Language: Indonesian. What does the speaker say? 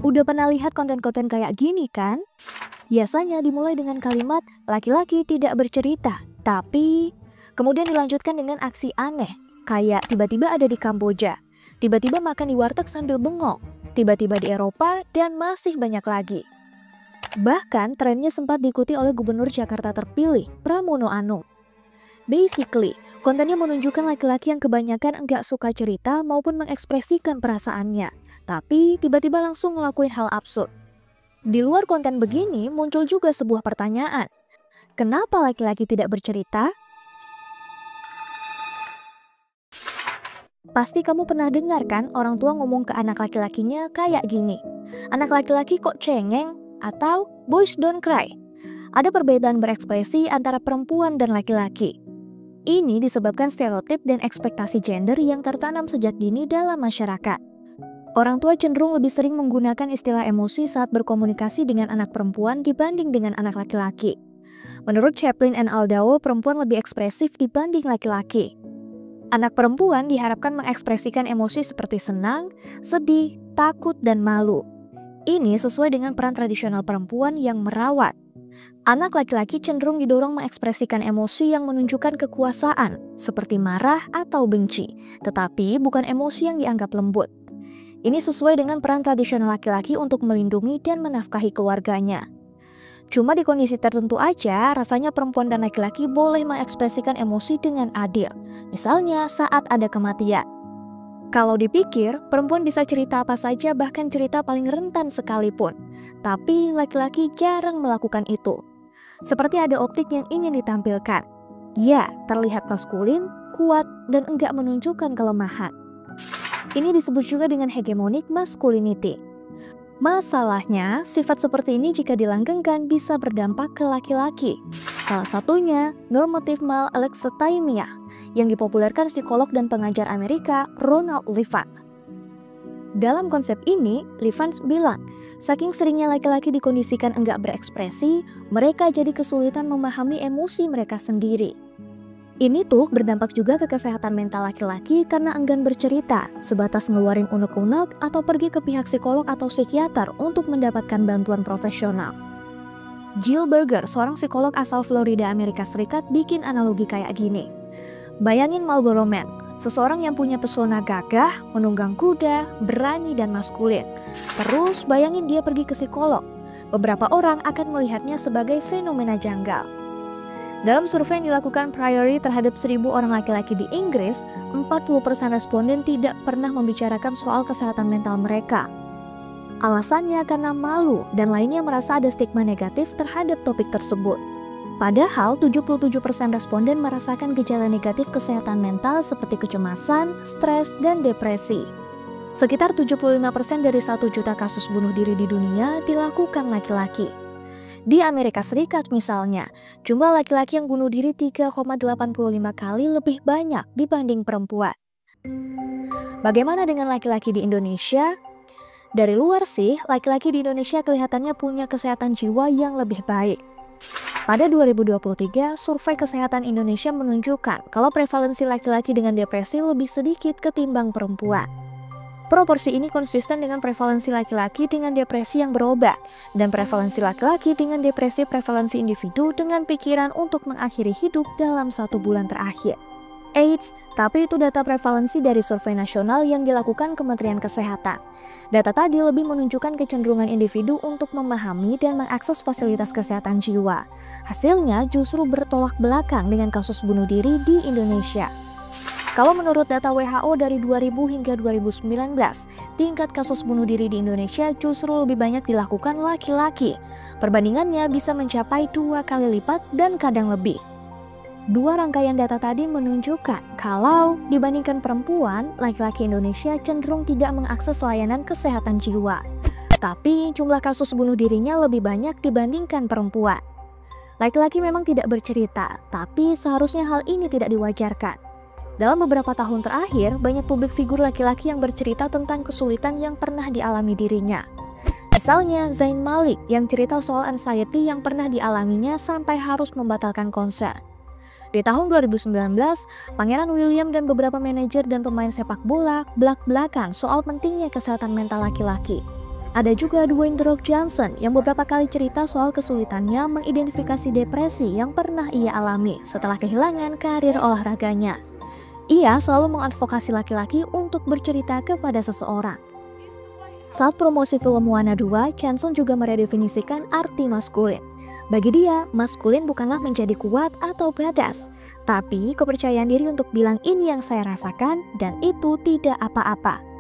Udah pernah lihat konten-konten kayak gini kan? Biasanya dimulai dengan kalimat laki-laki tidak bercerita, tapi kemudian dilanjutkan dengan aksi aneh, kayak tiba-tiba ada di Kamboja, tiba-tiba makan di warteg sambil bengong, tiba-tiba di Eropa, dan masih banyak lagi. Bahkan trennya sempat diikuti oleh Gubernur Jakarta terpilih, Pramono Anung. Basically, kontennya menunjukkan laki-laki yang kebanyakan enggak suka cerita maupun mengekspresikan perasaannya, tapi tiba-tiba langsung ngelakuin hal absurd. Di luar konten begini muncul juga sebuah pertanyaan. Kenapa laki-laki tidak bercerita? Pasti kamu pernah dengar kan orang tua ngomong ke anak laki-lakinya kayak gini. Anak laki-laki kok cengeng? Atau boys don't cry. Ada perbedaan berekspresi antara perempuan dan laki-laki. Ini disebabkan stereotip dan ekspektasi gender yang tertanam sejak dini dalam masyarakat. Orang tua cenderung lebih sering menggunakan istilah emosi saat berkomunikasi dengan anak perempuan dibanding dengan anak laki-laki. Menurut Chaplin and Aldao, perempuan lebih ekspresif dibanding laki-laki. Anak perempuan diharapkan mengekspresikan emosi seperti senang, sedih, takut, dan malu. Ini sesuai dengan peran tradisional perempuan yang merawat. Anak laki-laki cenderung didorong mengekspresikan emosi yang menunjukkan kekuasaan, seperti marah atau benci, tetapi bukan emosi yang dianggap lembut. Ini sesuai dengan peran tradisional laki-laki untuk melindungi dan menafkahi keluarganya. Cuma di kondisi tertentu aja, rasanya perempuan dan laki-laki boleh mengekspresikan emosi dengan adil. Misalnya saat ada kematian. Kalau dipikir, perempuan bisa cerita apa saja, bahkan cerita paling rentan sekalipun. Tapi laki-laki jarang melakukan itu. Seperti ada optik yang ingin ditampilkan. Ya, terlihat maskulin, kuat, dan enggak menunjukkan kelemahan. Ini disebut juga dengan hegemonic masculinity. Masalahnya, sifat seperti ini jika dilanggengkan bisa berdampak ke laki-laki. Salah satunya, normative male alexithymia, yang dipopulerkan psikolog dan pengajar Amerika Ronald Levin. Dalam konsep ini, Levin bilang, saking seringnya laki-laki dikondisikan enggak berekspresi, mereka jadi kesulitan memahami emosi mereka sendiri. Ini tuh berdampak juga ke kesehatan mental laki-laki karena enggan bercerita, sebatas ngeluarin unek-unek atau pergi ke pihak psikolog atau psikiater untuk mendapatkan bantuan profesional. Jill Berger, seorang psikolog asal Florida, Amerika Serikat, bikin analogi kayak gini. Bayangin Marlboro Man, seseorang yang punya pesona gagah, menunggang kuda, berani, dan maskulin. Terus bayangin dia pergi ke psikolog. Beberapa orang akan melihatnya sebagai fenomena janggal. Dalam survei yang dilakukan Priory terhadap 1.000 orang laki-laki di Inggris, 40% responden tidak pernah membicarakan soal kesehatan mental mereka. Alasannya karena malu dan lainnya merasa ada stigma negatif terhadap topik tersebut. Padahal 77% responden merasakan gejala negatif kesehatan mental seperti kecemasan, stres, dan depresi. Sekitar 75% dari 1 juta kasus bunuh diri di dunia dilakukan laki-laki. Di Amerika Serikat misalnya, jumlah laki-laki yang bunuh diri 3,85 kali lebih banyak dibanding perempuan. Bagaimana dengan laki-laki di Indonesia? Dari luar sih, laki-laki di Indonesia kelihatannya punya kesehatan jiwa yang lebih baik. Pada 2023, survei kesehatan Indonesia menunjukkan kalau prevalensi laki-laki dengan depresi lebih sedikit ketimbang perempuan. Proporsi ini konsisten dengan prevalensi laki-laki dengan depresi yang berobat dan prevalensi laki-laki dengan depresi prevalensi individu dengan pikiran untuk mengakhiri hidup dalam 1 bulan terakhir. Eits, tapi itu data prevalensi dari survei nasional yang dilakukan Kementerian Kesehatan. Data tadi lebih menunjukkan kecenderungan individu untuk memahami dan mengakses fasilitas kesehatan jiwa. Hasilnya justru bertolak belakang dengan kasus bunuh diri di Indonesia. Kalau menurut data WHO dari 2000 hingga 2019, tingkat kasus bunuh diri di Indonesia justru lebih banyak dilakukan laki-laki. Perbandingannya bisa mencapai 2 kali lipat dan kadang lebih. Dua rangkaian data tadi menunjukkan kalau dibandingkan perempuan, laki-laki Indonesia cenderung tidak mengakses layanan kesehatan jiwa. Tapi jumlah kasus bunuh dirinya lebih banyak dibandingkan perempuan. Laki-laki memang tidak bercerita, tapi seharusnya hal ini tidak diwajarkan. Dalam beberapa tahun terakhir, banyak publik figur laki-laki yang bercerita tentang kesulitan yang pernah dialami dirinya. Misalnya Zayn Malik yang cerita soal anxiety yang pernah dialaminya sampai harus membatalkan konser. Di tahun 2019, Pangeran William dan beberapa manajer dan pemain sepak bola belak-belakan soal pentingnya kesehatan mental laki-laki. Ada juga Dwayne The Rock Johnson yang beberapa kali cerita soal kesulitannya mengidentifikasi depresi yang pernah ia alami setelah kehilangan karir olahraganya. Ia selalu mengadvokasi laki-laki untuk bercerita kepada seseorang. Saat promosi film Moana 2, Johnson juga meredefinisikan arti maskulin. Bagi dia, maskulin bukanlah menjadi kuat atau badass, tapi kepercayaan diri untuk bilang ini yang saya rasakan dan itu tidak apa-apa.